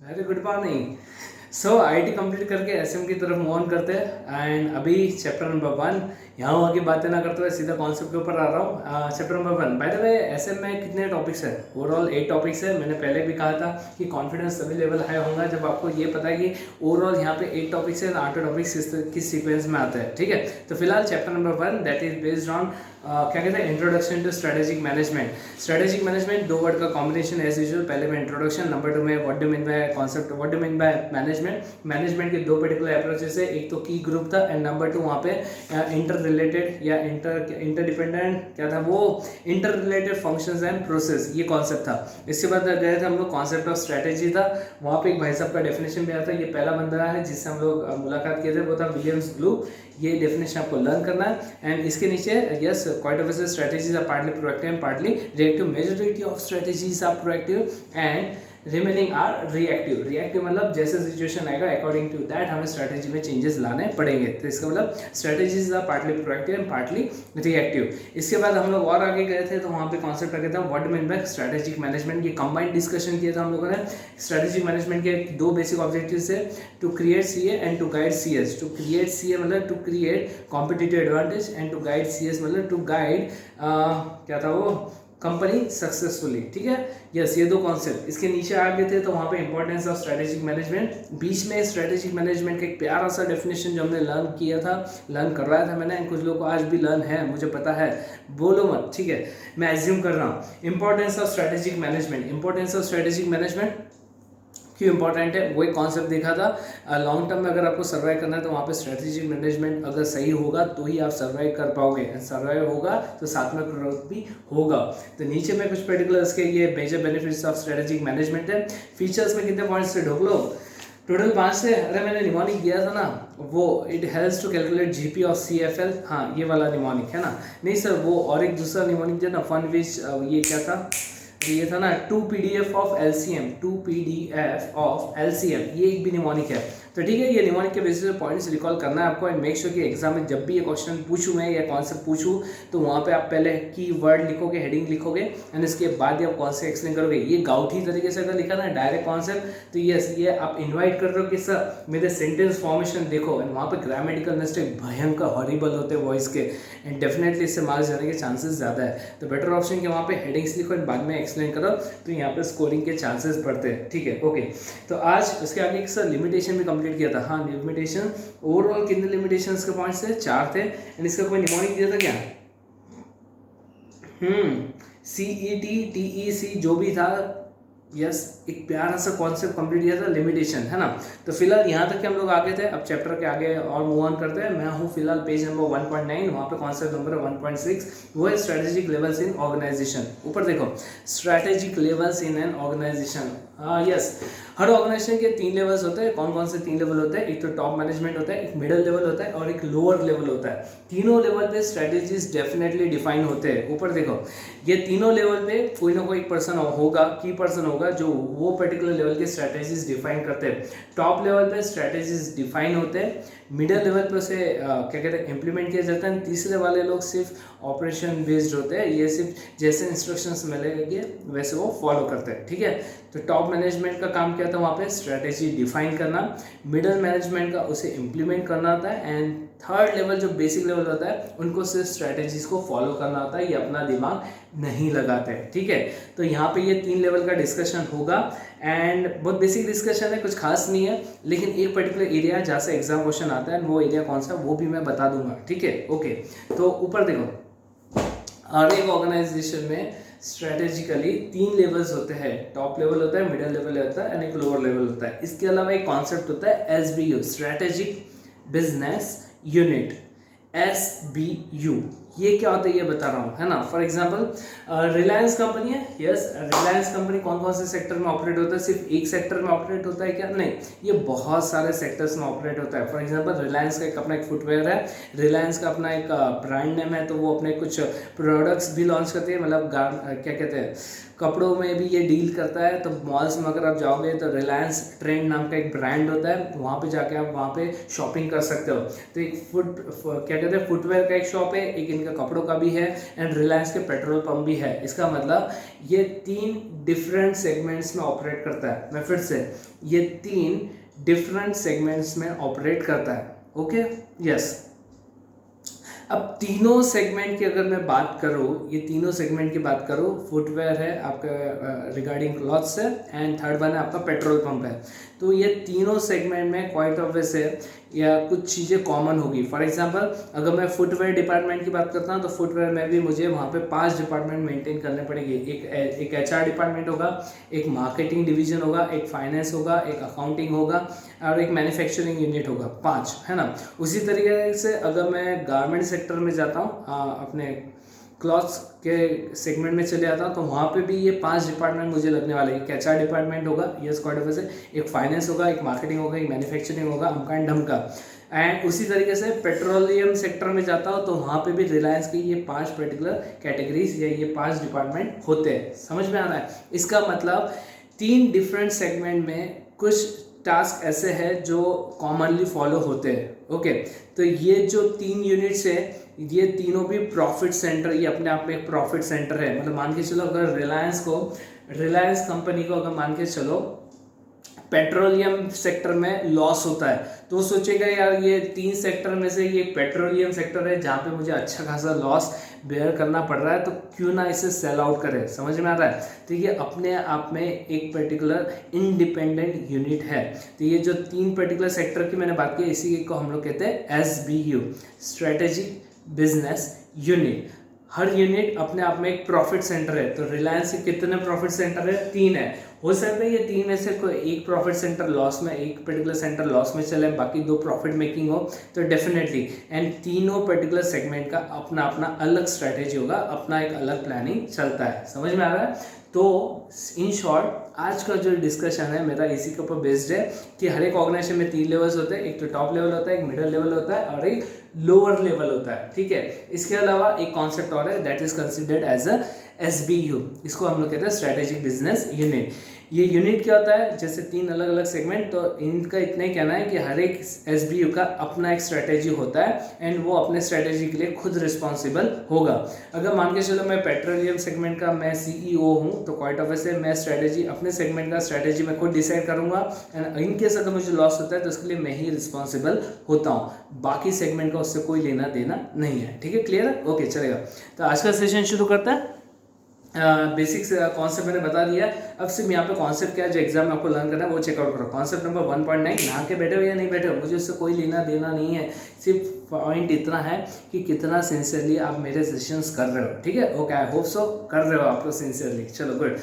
Very good morning. So IT complete करके SM की तरफ मूव ऑन करते हैं एंड अभी चैप्टर नंबर 1 यहाँ आगे बातें ना करते हुए सीधा कॉन्सेप्ट के ऊपर आ रहा हूँ। Chapter number 1 by the way SM में कितने टॉपिक्स हैं? ओवरऑल 8 टॉपिक्स है। मैंने पहले भी कहा था कि कॉन्फिडेंस तभी लेवल हाई होगा जब आपको ये पता है कि ओवरऑल यहाँ पे 8 टॉपिक्स है, 8 टॉपिक्स किस सीक्वेंस में आते हैं। ठीक है, तो फिलहाल chapter number 1 that is based on क्या कहते हैं introduction to strategic management. Strategic management दो वर्ड का कॉम्बिनेशन एज यूजुअल। पहले में इंट्रोडक्शन, नंबर 2 में what do mean by concept, what do mean by management के दो पर्टिकुलर अप्रोचेस है। एक तो की ग्रुप था एंड नंबर 2 वहाँ पे इंटर रिलेटेड या इंटर डिपेंडेंट क्या था वो inter related functions and process, ये कॉन्सेप्ट था। इसके बाद गए थे हम लोग कॉन्सेप्ट ऑफ स्ट्रेटेजी था। वहाँ पे एक भाई साहब का डेफिनेशन भी आया था। ये पहला बंदा है जिससे हम लोग मुलाकात किए थे, वो था विलियम्स ब्लू। ये डेफिनेशन आपको लर्न करना है एंड इसके नीचे yes quite of strategies are partly proactive and partly reactive. Majority of strategies are proactive and remaining are reactive. Reactive मतलब जैसे सिचुएशन आएगा अकॉर्डिंग टू दैट हमें स्ट्रेटेजी में चेंजेस लाने पड़ेंगे। तो इसका मतलब strategies are partly proactive and partly reactive. इसके बाद हम लोग और आगे गए थे तो वहाँ पे कॉन्सेप्ट रखे थे what mean by strategic management. ये कंबाइंड डिस्कशन किया था हम लोगों ने। स्ट्रेटेजिक मैनेजमेंट के दो बेसिक ऑब्जेक्टिव्स है, to create CA and to guide CS. To create CA मतलब to create competitive advantage and to guide CS मतलब टू गाइड क्या था वो कंपनी सक्सेसफुली। ठीक है, यस ये दो कॉन्सेप्ट इसके नीचे आ गए थे। तो वहाँ पे इंपॉर्टेंस ऑफ स्ट्रेटेजिक मैनेजमेंट, बीच में स्ट्रेटेजिक मैनेजमेंट का एक प्यारा सा डेफिनेशन जो हमने लर्न किया था, लर्न करवाया था मैंने। कुछ लोगों को आज भी लर्न है, मुझे पता है, बोलो मत, ठीक है, मैं एज्यूम कर रहा हूँ। Importance of strategic management, importance of strategic management क्यों इंपॉर्टेंट है वो एक कॉन्सेप्ट देखा था। लॉन्ग टर्म में अगर आपको सर्वाइव करना है तो वहाँ पे स्ट्रेटेजिक मैनेजमेंट अगर सही होगा तो ही आप सर्वाइव कर पाओगे। सर्वाइव होगा तो साथ में ग्रोथ भी होगा। तो नीचे में कुछ पर्टिकुलर के ये major benefits of strategic management है। फीचर्स में कितने पॉइंट्स से ढोक लो? टोटल 5 से। अरे मैंने निमोनिक दिया था ना वो, it helps to calculate GP of CFL. हाँ ये वाला निमोनिक है ना? नहीं सर वो और एक दूसरा निमोनिक दिया ना फन विच, ये क्या था, ये था ना 2 PDF of LCM, 2 PDF of LCM, ये एक भी निमोनिक है। तो ठीक है, ये निमोनिक के बेसिस पे पॉइंट्स रिकॉल करना है आपको एंड मेक श्योर कि एग्जाम में जब भी ये क्वेश्चन पूछूं मैं या कॉन्सेप्ट पूछूं तो वहाँ पे आप पहले की वर्ड लिखोगे, हेडिंग लिखोगे एंड इसके बाद ही आप कॉन्सेप्ट एक्सप्लेन करोगे। ये गाउठी तरीके से अगर लिखा ना डायरेक्ट कॉन्सेप्ट तो यस ये आप इन्वाइट कर रहे हो कि सर मेरे सेंटेंस फॉर्मेशन देखो एंड वहाँ पे ग्रामेटिकल मिस्टेक भयंकर हॉरिबल होते हैं वॉइस के एंड डेफिनेटली इससे मार्क्स जाने के चांसेस ज़्यादा है। तो बेटर ऑप्शन कि वहाँ पे हेडिंग्स लिखो एंड बाद में एक्सप्लेन करो तो यहाँ पे स्कोरिंग के चांसेस बढ़ते हैं। ठीक है, ओके। तो आज उसके आगे एक सर लिमिटेशन भी कंप्लीट किया था। हाँ लिमिटेशन, ओवरऑल कितने लिमिटेशंस के पॉइंट्स थे? 4 थे एंड इसका कोई निमोनिक दिया था क्या? सीईटी टीईसी जो भी था, यस एक प्यारा सा कॉन्सेप्ट कंप्लीट किया था लिमिटेशन, है ना? तो फिलहाल यहाँ तक के हम लोग आगे थे। अब चैप्टर के आगे और मूव ऑन करते हैं। मैं हूँ फिलहाल पेज नंबर 1.9, वहाँ पे कॉन्सेप्ट नंबर 1.6 वो है स्ट्रेटेजिक लेवल्स इन ऑर्गेनाइजेशन। ऊपर देखो strategic levels in an organisation. Yes हर ऑर्गेनाइजेशन के 3 लेवल्स होते हैं। कौन कौन से 3 लेवल होते हैं? एक तो टॉप मैनेजमेंट होता है, एक मिडिल लेवल होता है और एक लोअर लेवल होता है। तीनों लेवल पे स्ट्रेटेजीज डेफिनेटली डिफाइन होते हैं। ऊपर देखो ये तीनों लेवल पे कोई ना कोई एक पर्सन होगा, की पर्सन होगा जो वो पर्टिकुलर लेवल के स्ट्रेटेजीज डिफाइन करते हैं। टॉप लेवल पे स्ट्रेटेजीज डिफाइन होते हैं, मिडिल लेवल पे उसे क्या कहते हैं इम्प्लीमेंट किया जाता है। तीसरे वाले लोग सिर्फ ऑपरेशन बेस्ड होते हैं, ये सिर्फ जैसे इंस्ट्रक्शंस मिलेंगे वैसे वो फॉलो करते हैं। ठीक है, तो टॉप मैनेजमेंट का काम क्या था? वहाँ पे स्ट्रेटेजी डिफाइन करना। मिडिल मैनेजमेंट का उसे इम्प्लीमेंट करना होता है एंड थर्ड लेवल जो बेसिक लेवल होता है उनको सिर्फ स्ट्रेटेजीज को फॉलो करना होता है, ये अपना दिमाग नहीं लगाते। ठीक है, तो यहाँ पे ये 3 लेवल का डिस्कशन होगा एंड बहुत बेसिक डिस्कशन है, कुछ खास नहीं है, लेकिन एक पर्टिकुलर एरिया जहाँ से एग्जाम क्वेश्चन आता है वो एरिया कौन सा वो भी मैं बता दूंगा। ठीक है, ओके। तो ऊपर देखो हर एक ऑर्गेनाइजेशन में स्ट्रेटेजिकली 3 लेवल्स होते हैं। टॉप लेवल होता है, मिडिल लेवल होता है एंड एक लोअर लेवल होता है। इसके अलावा एक कॉन्सेप्ट होता है SBU, strategic business unit, SBU। ये क्या होता है ये बता रहा हूँ, है ना? फॉर एग्जांपल रिलायंस कंपनी है, यस रिलायंस कंपनी कौन कौन से सेक्टर में ऑपरेट होता है? सिर्फ एक सेक्टर में ऑपरेट होता है क्या? नहीं, ये बहुत सारे सेक्टर्स में ऑपरेट होता है। फॉर एग्जांपल रिलायंस का एक अपना एक फुटवेयर है, रिलायंस का अपना एक ब्रांड नेम है, तो वो अपने कुछ प्रोडक्ट्स भी लॉन्च करती है, मतलब क्या कहते हैं कपड़ों में भी ये डील करता है। तो मॉल्स में अगर आप जाओगे तो रिलायंस ट्रेंड नाम का एक ब्रांड होता है, वहाँ पे जाके आप वहाँ पे शॉपिंग कर सकते हो। तो एक क्या कहते हैं फुटवेयर का एक शॉप है, एक का कपड़ों का भी है एंड रिलायंस के पेट्रोल पंप भी है। इसका मतलब ये 3 डिफरेंट सेगमेंट्स में ऑपरेट करता है। मैं फिर से, ये 3 डिफरेंट सेगमेंट्स में ऑपरेट करता है। Okay, yes. अब तीनों सेगमेंट की अगर मैं बात करूँ, ये तीनों सेगमेंट की बात करूँ, फुटवेयर है आपका रिगार्डिंग क्लॉथ्स है, एंड थर्ड वन है आपका पेट्रोल पंप है। तो ये तीनों सेगमेंट में क्वाइट ऑब्वियस है या कुछ चीज़ें कॉमन होगी। फॉर एग्जांपल अगर मैं फुटवेयर डिपार्टमेंट की बात करता हूँ तो फुटवेयर में भी मुझे वहाँ पे 5 डिपार्टमेंट मेंटेन करने पड़ेंगे। एक एचआर डिपार्टमेंट होगा, एक मार्केटिंग डिवीजन होगा, एक फाइनेंस होगा, एक अकाउंटिंग होगा और एक मैन्युफैक्चरिंग यूनिट होगा, 5, है ना। उसी तरीके से अगर मैं गारमेंट सेक्टर में जाता हूँ, अपने क्लॉथ्स के सेगमेंट में चले जाता हूँ, तो वहाँ पे भी ये 5 डिपार्टमेंट मुझे लगने वाले हैं। एक एचआर डिपार्टमेंट होगा, यस क्वाइट ऑब्वियस है, एक फाइनेंस होगा, एक मार्केटिंग होगा, एक मैन्युफैक्चरिंग होगा, अमका एंड ढमका। एंड उसी तरीके से पेट्रोलियम सेक्टर में जाता हूँ तो वहाँ पे भी रिलायंस की ये 5 पर्टिकुलर कैटेगरीज या ये 5 डिपार्टमेंट होते हैं। समझ में आ रहा है? इसका मतलब 3 डिफरेंट सेगमेंट में कुछ टास्क ऐसे हैं जो कॉमनली फॉलो होते हैं। ओके, तो ये जो 3 यूनिट्स है, ये तीनों भी प्रॉफिट सेंटर, ये अपने आप में एक प्रॉफिट सेंटर है। मतलब मान के चलो अगर रिलायंस कंपनी को अगर मान के चलो पेट्रोलियम सेक्टर में लॉस होता है तो सोचेगा यार ये 3 सेक्टर में से ये पेट्रोलियम सेक्टर है जहाँ पे मुझे अच्छा खासा लॉस बेयर करना पड़ रहा है, तो क्यों ना इसे सेल आउट करे। समझ में आ रहा है? तो ये अपने आप में एक पर्टिकुलर इंडिपेंडेंट यूनिट है। तो ये जो 3 पर्टिकुलर सेक्टर की मैंने बात की, इसी को हम लोग कहते हैं SBU, स्ट्रेटेजिक बिजनेस यूनिट। हर यूनिट अपने आप में एक प्रॉफिट सेंटर है। तो रिलायंस के कितने प्रॉफिट सेंटर है? 3 है। हो सकता है ये 3 में से कोई एक प्रॉफिट सेंटर लॉस में, एक पर्टिकुलर सेंटर लॉस में चले, बाकी 2 प्रॉफिट मेकिंग हो, तो डेफिनेटली एंड तीनों पर्टिकुलर सेगमेंट का अपना अपना अलग स्ट्रैटेजी होगा, अपना एक अलग प्लानिंग चलता है। समझ में आ रहा है? तो इन शॉर्ट आज का जो डिस्कशन है मेरा इसी के ऊपर बेस्ड है कि हर एक ऑर्गेनाइजेशन में 3 लेवल्स होते हैं। एक तो टॉप लेवल होता है, एक मिडिल लेवल होता है और एक लोअर लेवल होता है। ठीक है, इसके अलावा एक कॉन्सेप्ट और है, that is considered as a SBU। इसको हम लोग कहते हैं स्ट्रेटेजिक बिजनेस यूनिट। ये यूनिट क्या होता है? जैसे 3 अलग अलग सेगमेंट, तो इनका इतना ही कहना है कि हर एक SBU का अपना एक स्ट्रेटेजी होता है एंड वो अपने स्ट्रेटेजी के लिए खुद रिस्पॉन्सिबल होगा। अगर मान के चलो मैं पेट्रोलियम सेगमेंट का मैं CEO हूँ, तो क्वाइट ऑब्वियस है मैं स्ट्रेटेजी अपने सेगमेंट का स्ट्रेटेजी मैं खुद डिसाइड करूंगा एंड इन केस अगर मुझे लॉस होता है तो उसके लिए मैं ही रिस्पॉन्सिबल होता हूँ। बाकी सेगमेंट का उससे कोई लेना देना नहीं है। ठीक है, क्लियर है? ओके, चलेगा। तो आज का सेशन शुरू करता है। बेसिक्स कॉन्सेप्ट मैंने बता दिया। अब सिर्फ यहाँ पे कॉन्सेप्ट क्या है जो एग्जाम में आपको लर्न करना है वो चेकआउट करो। कॉन्सेप्ट नंबर 1.9, नहा के बैठे हो या नहीं बैठे हो मुझे उससे कोई लेना देना नहीं है। सिर्फ पॉइंट इतना है कि कितना सिंसियरली आप मेरे सेशंस कर रहे हो। ठीक है, ओके, आई होप सो कर रहे हो आप लोग सिंसियरली। चलो गुड।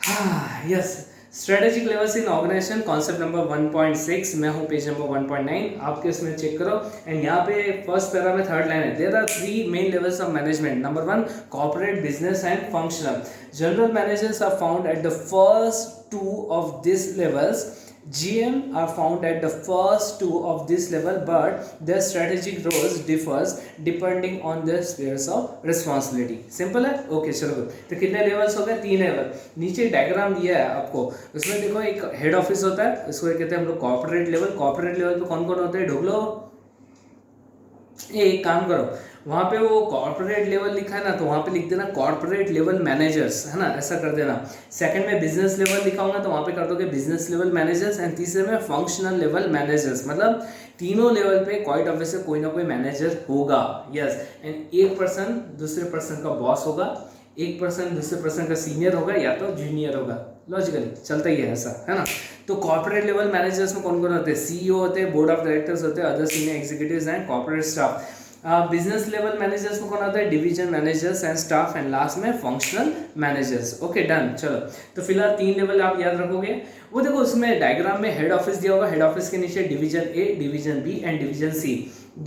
हाँ, yes, strategic levels in organisation, concept number 1.6। मैं हूँ पेज नंबर 1.9, आपके इसमें चेक करो। एंड यहाँ पे फर्स्ट पैरा में थर्ड लाइन है, there are 3 main levels of management. Number 1 corporate, business and functional. General managers are found at the first 2 of this levels. GM are found at the first 2 of this level, but their strategic roles differs depending on their spheres of responsibility. Simple है? Okay, चलो। तो कितने levels हो गए? 3 level. नीचे diagram दिया है आपको, उसमें देखो एक हेड ऑफिस होता है, इसको कहते हैं हम लोग कॉर्पोरेट लेवल। कॉर्पोरेट लेवल पे कौन कौन होते हैं? ढूंढ लो। एक काम करो, वहाँ पे वो कॉर्पोरेट लेवल लिखा है ना, तो वहाँ पे लिख देना कॉर्पोरेट लेवल मैनेजर्स, है ना, ऐसा कर देना। सेकंड में बिजनेस लेवल लिखा होगा तो वहाँ पे कर दोगे बिजनेस लेवल मैनेजर्स। एंड तीसरे में फंक्शनल लेवल मैनेजर्स। मतलब तीनों लेवल पे क्वाइट ऑब्वियसली कोई ना कोई मैनेजर होगा। यस, एंड एक पर्सन दूसरे पर्सन का बॉस होगा, एक पर्सन दूसरे पर्सन का सीनियर होगा या तो जूनियर होगा। लॉजिकली चलता ही है ऐसा, है ना। तो कॉर्पोरेट लेवल मैनेजर्स में कौन कौन होते हैं? CEO होते हैं, बोर्ड ऑफ डायरेक्टर्स होते हैं, other senior executives and corporate staff. Business level managers में कौन होता है? Division managers and staff, and last में फंक्शनल मैनेजर्स। Okay, done. चलो, तो फिलहाल 3 लेवल आप याद रखोगे। वो देखो उसमें डायग्राम में हेड ऑफिस दिया होगा, हेड ऑफिस के नीचे division A, division B and division C।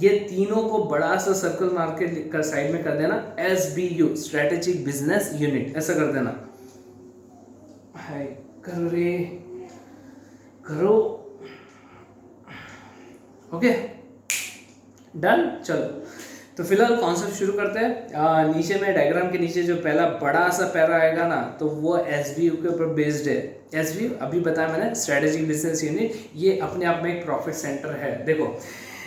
ये तीनों को बड़ा सा सर्कल मार के साइड में कर देना SBU, स्ट्रेटेजिक बिजनेस यूनिट, ऐसा कर देना। हाय करो रे, करो। Okay, done. चलो, तो फिलहाल कॉन्सेप्ट शुरू करते हैं। नीचे में डायग्राम के नीचे जो पहला बड़ा सा पैरा आएगा ना, तो वो SBU के ऊपर बेस्ड है। SBU अभी बताया मैंने, स्ट्रेटेजिक बिजनेस यूनिट, ये अपने आप में एक प्रॉफिट सेंटर है। देखो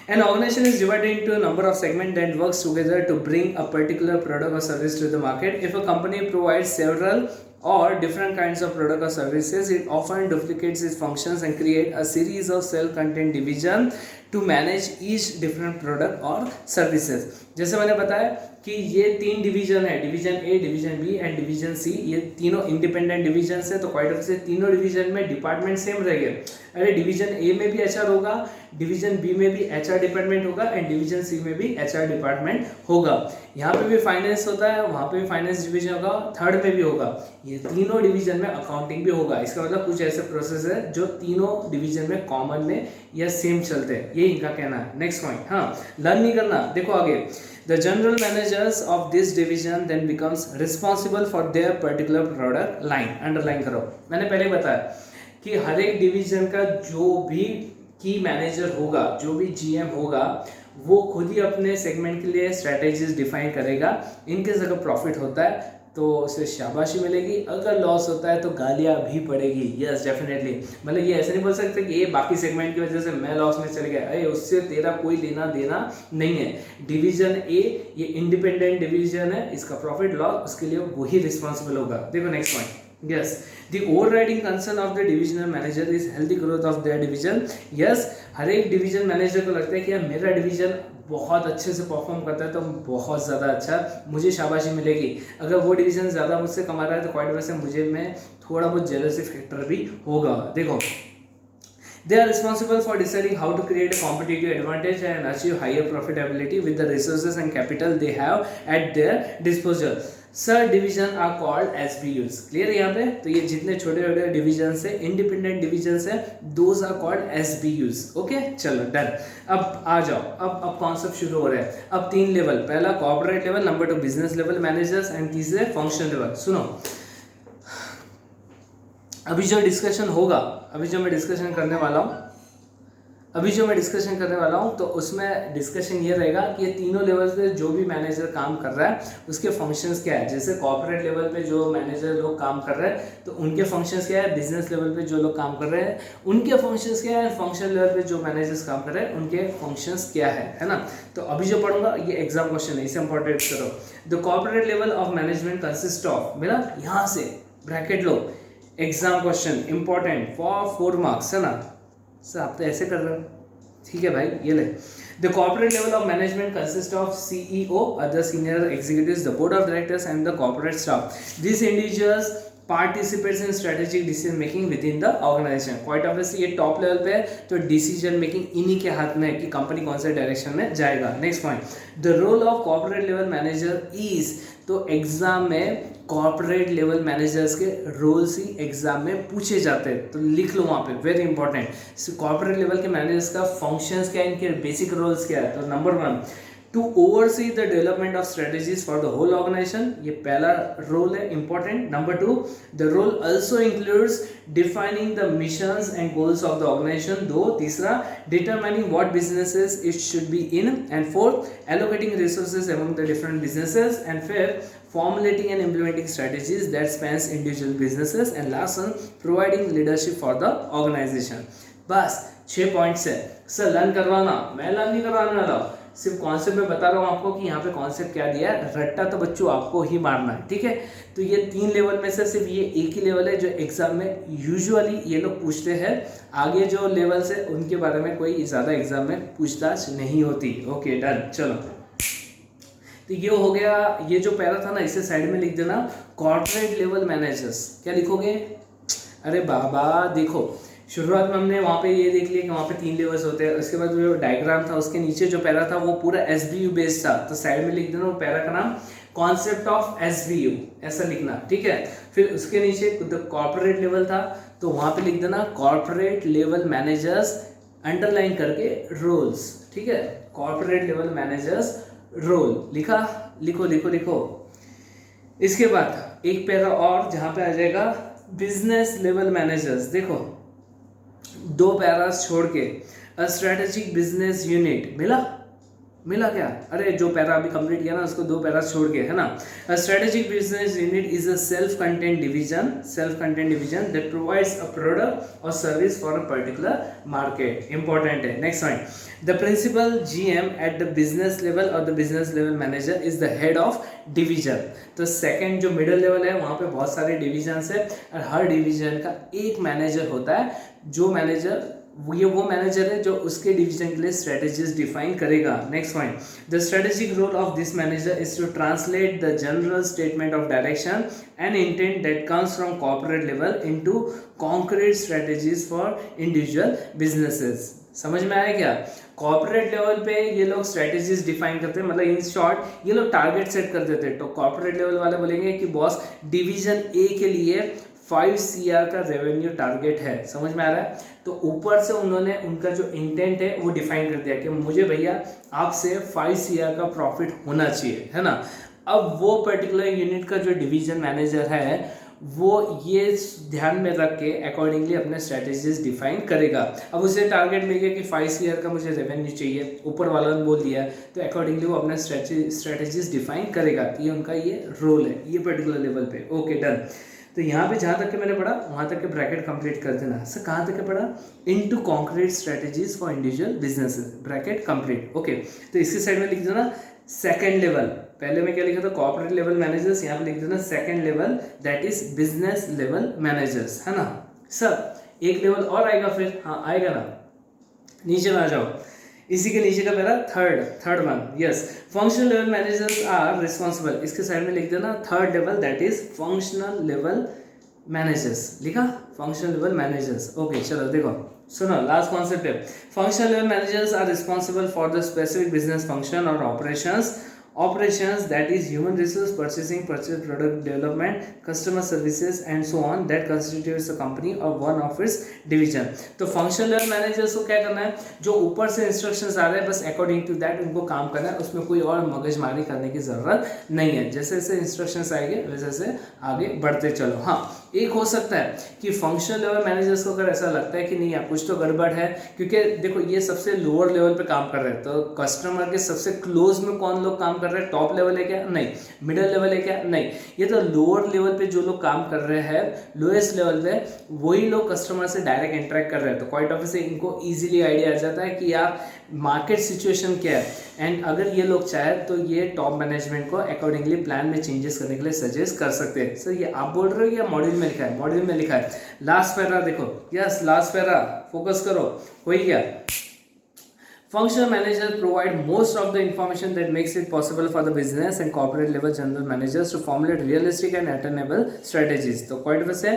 An organization is divided into a number of segments that works together to bring a particular product or service to the market. If a company provides several or different kinds of product or services, it often duplicates its functions and create a series of self-contained division to manage each different product और services. जैसे मैंने बताया कि ये तीन division है, division A, division B and division C, ये तीनों इंडिपेंडेंट डिवीजन है, तो क्वाइट ऑब्वियसली तीनों डिवीजन में डिपार्टमेंट सेम रहेंगे। अरे डिवीजन ए में भी एचआर होगा, डिवीजन बी में भी एचआर डिपार्टमेंट होगा एंड डिवीजन सी में भी एचआर डिपार्टमेंट होगा। यहाँ पे भी फाइनेंस होता है, वहाँ पे भी फाइनेंस डिवीजन होगा, थर्ड में भी होगा। ये तीनों डिवीजन में अकाउंटिंग भी होगा। इसका मतलब कुछ ऐसे प्रोसेस है जो तीनों डिवीजन में कॉमन में या सेम चलते हैं, ये इनका कहना है। नेक्स्ट पॉइंट, हाँ लर्न नहीं करना, देखो आगे। The general managers of this division then becomes responsible for their particular product line. Underline करो, मैंने पहले बताया कि हर एक डिवीजन का जो भी की मैनेजर होगा, जो भी जीएम होगा, वो खुद ही अपने सेगमेंट के लिए स्ट्रेटेजीज डिफाइन करेगा। इनकेस अगर प्रॉफिट होता है तो उसे शाबाशी मिलेगी, अगर लॉस होता है तो गालियाँ भी पड़ेगी। यस डेफिनेटली, मतलब ये ऐसे नहीं बोल सकते कि ये बाकी सेगमेंट की वजह से मैं लॉस में चले गया, अरे उससे तेरा कोई लेना देना नहीं है। डिवीजन ए ये इंडिपेंडेंट डिवीजन है, इसका प्रॉफिट लॉस उसके लिए वही रिस्पॉन्सिबल होगा। देखो next point, yes the overriding concern of the divisional manager is healthy growth of their division. yes हर एक डिवीजन मैनेजर को लगता है कि यार मेरा डिवीजन बहुत अच्छे से परफॉर्म करता है तो बहुत ज़्यादा अच्छा, मुझे शाबाशी मिलेगी। अगर वो डिवीजन ज़्यादा मुझसे कमा रहा है तो क्वाइट वैसे मुझे में थोड़ा बहुत जेलसी फैक्टर भी होगा। देखो they are responsible for deciding how to create a competitive advantage and achieve higher profitability with the resources and capital they have at their disposal. सब division are called SBUs. Clear है यहाँ पे? तो ये जितने छोटे छोटे डिवीजन है, इंडिपेंडेंट डिवीजन है, दोज आर कॉल्ड एसबीयूज। ओके चलो डन। अब आ जाओ, अब कॉन्सेप्ट शुरू हो रहा है। अब तीन लेवल, पहला corporate level, number 2 business level managers and तीसरे फंक्शनल लेवल। सुनो अभी जो डिस्कशन होगा, अभी जो मैं डिस्कशन करने वाला हूँ तो उसमें डिस्कशन ये रहेगा कि ये तीनों लेवल पे जो भी मैनेजर काम कर रहा है उसके फंक्शंस क्या है। जैसे कॉर्पोरेट लेवल पे जो मैनेजर लोग काम कर रहे हैं तो उनके फंक्शंस क्या है, बिजनेस लेवल पे जो लोग काम कर रहे हैं उनके फंक्शंस क्या है, फंक्शन लेवल पे जो मैनेजर्स काम कर रहे हैं उनके फंक्शंस क्या है ना। तो अभी जो पढ़ूंगा ये एग्जाम क्वेश्चन है, इसे इंपॉर्टेंट करो। The corporate level of management consist of, मेरा यहाँ से bracket low, exam question important for 4 marks है ना। सर आप तो ऐसे कर रहे हो, ठीक है भाई ये ले। The corporate level of management consist of CEO, other senior executives, the board of directors and the corporate staff. This individuals participates in strategic decision making within the organisation. Quite obviously ये top level पे है तो decision making इन्हीं के हाथ में है कि कंपनी कौन से डायरेक्शन में जाएगा। Next point, the role of corporate level manager is, तो एग्जाम में कॉर्पोरेट लेवल मैनेजर्स के रोल्स ही एग्जाम में पूछे जाते हैं, तो लिख लो वहाँ पे, वेरी इंपॉर्टेंट। कॉर्पोरेट लेवल के मैनेजर्स का फंक्शंस क्या है, इनके बेसिक रोल्स क्या है। तो number 1 to oversee the development of strategies for the whole organisation, ये पहला रोल है important. Number 2 the role also includes defining the missions and goals of the organisation. 2 तीसरा determining what businesses it should be in and 4th allocating resources among the different businesses and 5th formulating and implementing strategies that spans individual businesses and last one providing leadership for the organization। बस 6 points है। Sir learn करवाना, मैं learn नहीं करवाने वाला, सिर्फ concept में बता रहा हूँ आपको कि यहाँ पे कॉन्सेप्ट क्या दिया है, रट्टा तो बच्चों आपको ही मारना है, ठीक है। तो ये 3 लेवल में से सिर्फ ये एक ही लेवल है जो एग्जाम में यूजुअली ये लोग पूछते हैं। आगे जो लेवल्स है उनके बारे में कोई ज़्यादा एग्जाम में पूछताछ नहीं होती। ओके डन, चलो तो ये हो गया। ये जो पैरा था ना इसे साइड में लिख देना, कॉर्पोरेट लेवल मैनेजर्स। क्या लिखोगे, अरे बाबा देखो शुरुआत में हमने वहाँ पे ये देख लिया कि वहाँ पे 3 लेवल्स होते हैं। उसके बाद जो डायग्राम था उसके नीचे जो पैरा था वो पूरा एसबीयू बेस्ड था, तो साइड में लिख देना वो पैरा का नाम कॉन्सेप्ट ऑफ एसबीयू, ऐसा लिखना, ठीक है। फिर उसके नीचे कॉर्पोरेट लेवल था तो वहाँ पे लिख देना कॉर्पोरेट लेवल मैनेजर्स अंडरलाइन करके रोल्स, ठीक है। कॉर्पोरेट लेवल मैनेजर्स रोल लिखा, लिखो लिखो लिखो। इसके बाद एक पैरा और जहाँ पे आ जाएगा बिजनेस लेवल मैनेजर्स। देखो 2 पैरास छोड़ के अ स्ट्रेटेजिक बिजनेस यूनिट मिला, मिला क्या? अरे जो पैरा अभी कंप्लीट किया ना उसको 2 पैरा छोड़ के, है ना। Strategic business unit is a self content division that provides a product or service for a particular market. Important है। Next point, the principal GM at the business level or the business level manager is the head of division. तो second जो middle level है वहाँ पे बहुत सारे divisions है और हर डिवीजन का एक मैनेजर होता है, जो मैनेजर वो मैनेजर है जो उसके डिवीजन के लिए स्ट्रेटेजीज डिफाइन करेगा। Next point, the strategic role of this manager is to translate the general statement of direction and intent that comes from corporate level into concrete strategies for individual businesses. समझ में आया क्या? Corporate level पे ये लोग strategies define करते हैं, मतलब इन शॉर्ट ये लोग टारगेट सेट कर देते हैं। तो कॉर्पोरेट लेवल वाले बोलेंगे कि बॉस डिवीजन ए के लिए 5 CR का रेवेन्यू टारगेट है। समझ में आ रहा है? तो ऊपर से उन्होंने उनका जो इंटेंट है वो डिफाइन कर दिया कि मुझे भैया आपसे 5 CR का प्रॉफिट होना चाहिए, है ना। अब वो पर्टिकुलर यूनिट का जो डिवीजन मैनेजर है वो ये ध्यान में रख के अकॉर्डिंगली अपने स्ट्रेटेजीज डिफाइन करेगा। अब उसे टारगेट मिल गया कि 5 CR का मुझे रेवेन्यू चाहिए, ऊपर वाला ने बोल दिया, तो अकॉर्डिंगली वो अपने स्ट्रेटेजीज डिफाइन करेगा कि उनका ये रोल है ये पर्टिकुलर लेवल पे। Okay done. तो यहाँ पे जहाँ तक के मैंने पढ़ा वहाँ तक के ब्रैकेट कंप्लीट कर देना। सर कहाँ तक के पढ़ा? Into concrete strategies for individual businesses, bracket complete. Okay, तो इसकी साइड में लिख देना सेकंड लेवल। पहले में क्या लिखा था? कॉर्पोरेट लेवल मैनेजर्स, यहाँ पे लिख देना second level that is business level managers, है ना। सर एक लेवल और आएगा फिर? हाँ आएगा ना, नीचे में आ जाओ। इसी के नीचे का पहला third one, yes, functional level managers are responsible. इसके साइड में लिख देना third level that is functional level managers. लिखा फंक्शनल लेवल मैनेजर्स। ओके चलो देखो सुनो, लास्ट कॉन्सेप्ट है, functional level managers are responsible for the specific business function और operations that is human resource, purchasing, product development, customer services and so on that constitutes a company or one of its division। तो functional level managers को क्या करना है? जो ऊपर से instructions आ रहे हैं बस अकॉर्डिंग टू दैट उनको काम करना है, उसमें कोई और मगजमारी करने की जरूरत नहीं है। जैसे जैसे इंस्ट्रक्शंस आएंगे वैसे वैसे आगे बढ़ते चलो। हाँ एक हो सकता है कि फंक्शनल लेवल मैनेजर्स को अगर ऐसा लगता है कि नहीं यार कुछ तो गड़बड़ है, क्योंकि देखो ये सबसे लोअर लेवल पे काम कर रहे हैं, तो कस्टमर के सबसे क्लोज में कौन लोग काम कर रहे हैं? टॉप लेवल है क्या? नहीं। मिडिल लेवल है क्या? नहीं। ये तो लोअर लेवल पे जो लोग काम कर रहे हैं, लोएस्ट लेवल पे वही लोग कस्टमर से डायरेक्ट इंटरेक्ट कर रहे हैं। तो क्वाइट ऑब्वियसली इनको इजीली आइडिया आ जाता है कि यार मार्केट सिचुएशन क्या है, एंड अगर ये लोग चाहे तो ये टॉप मैनेजमेंट को अकॉर्डिंगली प्लान में चेंजेस करने के लिए सजेस्ट कर सकते हैं। सर ये आप बोल रहे हो या मॉड्यूल में लिखा है? मॉड्यूल में लिखा है। लास्ट पैरा देखो, यस लास्ट पैरा फोकस करो, हो ही गया। Functional managers provide most of the information that makes it possible for the business and corporate level general managers to formulate realistic and attainable strategies। तो quite वैसे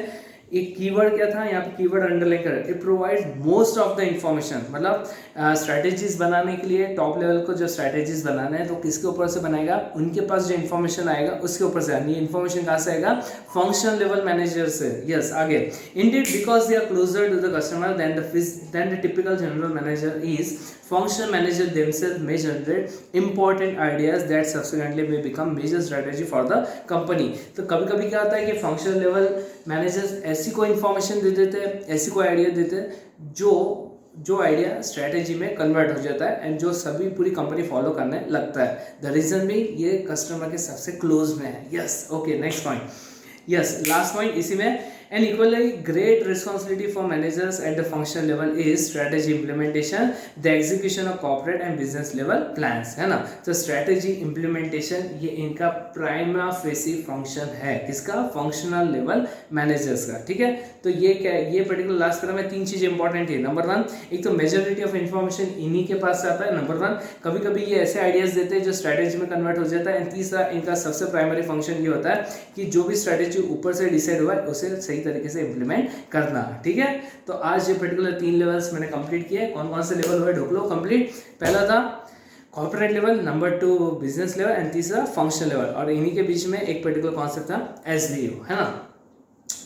एक keyword क्या था यहाँ पे? कीवर्ड अंडरलाइन कर, it provide most of the information. मतलब strategies बनाने के लिए टॉप लेवल को जो स्ट्रैटेजीज बनाना है तो किसके ऊपर से बनाएगा? उनके पास जो इन्फॉर्मेशन आएगा उसके ऊपर से। ये इन्फॉर्मेशन कहाँ से आएगा? फंक्शनल लेवल मैनेजर से। यस आगे, indeed because they are closer to the customer than the typical general manager is, functional managers themselves may generate important ideas that subsequently may become major strategy for the company। तो कभी कभी क्या होता है कि functional level managers ऐसी कोई information दे देते हैं, ऐसी कोई आइडिया देते हैं जो आइडिया स्ट्रैटेजी में कन्वर्ट हो जाता है एंड जो सभी पूरी कंपनी फॉलो करने लगता है। द रीजन भी ये कस्टमर के सबसे क्लोज में है। Yes okay next point, yes last point इसी में, an equally great responsibility for managers at the functional level is strategy implementation, the execution of corporate and business level plans, है ना। तो strategy implementation ये इनका prima facie function है, किसका? functional level managers का। ठीक है, तो ये क्या है? ये पर्टिकुलर लास्ट पैरा में 3 चीजें इंपॉर्टेंट है। नंबर 1, एक तो मेजॉरिटी ऑफ इन्फॉर्मेशन इन्हीं के पास आता है। नंबर 1, कभी कभी ये ऐसे आइडियाज देते हैं जो स्ट्रैटेजी में कन्वर्ट हो जाता है। एंड तीसरा, इनका सबसे प्राइमरी फंक्शन ये होता है कि जो भी स्ट्रैटेजी ऊपर से डिसाइड हुआ है उसे सही तरीके से इंप्लीमेंट करना। ठीक है, तो आज ये पर्टिकुलर 3 लेवल्स मैंने कंप्लीट किए। कौन कौन से लेवल हुए ढोक लो कंप्लीट। पहला था corporate level, number 2 business level and तीसरा फंक्शनल लेवल, और इन्हीं के बीच में एक पर्टिकुलर कॉन्सेप्ट था SBO, है ना।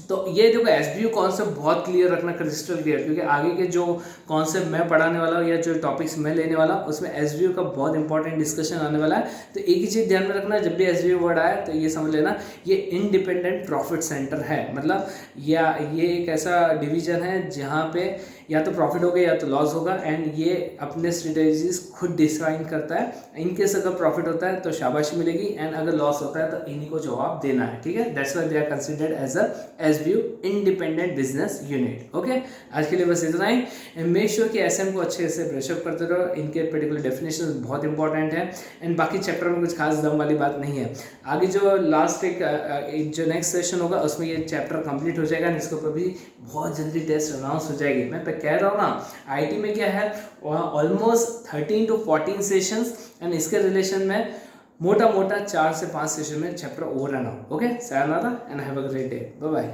तो ये देखो एसबीओ कॉन्सेप्ट बहुत क्लियर रखना, क्रिस्टल क्लियर, क्योंकि आगे के जो कॉन्सेप्ट मैं पढ़ाने वाला हूँ या जो टॉपिक्स मैं लेने वाला हूँ उसमें एसबीओ का बहुत इंपॉर्टेंट डिस्कशन आने वाला है। तो एक ही चीज़ ध्यान में रखना, जब भी एसबीओ वर्ड आए तो ये समझ लेना ये इंडिपेंडेंट प्रॉफिट सेंटर है, मतलब या ये एक ऐसा डिवीजन है जहाँ पे या तो प्रॉफिट होगा या तो लॉस होगा, एंड ये अपने स्ट्रेटेजीज खुद डिसाइन करता है। इनकेस अगर प्रॉफिट होता है तो शाबाशी मिलेगी, एंड अगर लॉस होता है तो इन्हीं को जवाब देना है, ठीक है। That's why they are considered as a SBO independent business unit. Okay, आज के लिए बस इतना ही। एंड मेक श्योर कि एसएम को अच्छे से ब्रशअप करते रहो, इनके पर्टिकुलर डेफिनेशन बहुत इंपॉर्टेंट है, एंड बाकी चैप्टर में कुछ खास दम वाली बात नहीं है। आगे जो लास्ट एक जो नेक्स्ट सेशन होगा उसमें ये चैप्टर कंप्लीट हो जाएगा, इसके ऊपर भी बहुत जल्दी टेस्ट अनाउंस हो जाएगी। मैं कह रहा हूँ ना, आईटी में क्या है ऑलमोस्ट 13 to 14 सेशंस, एंड इसके रिलेशन में मोटा मोटा 4 से 5 सेशन में chapter over and out. Okay, sayonara and have a great day, bye bye.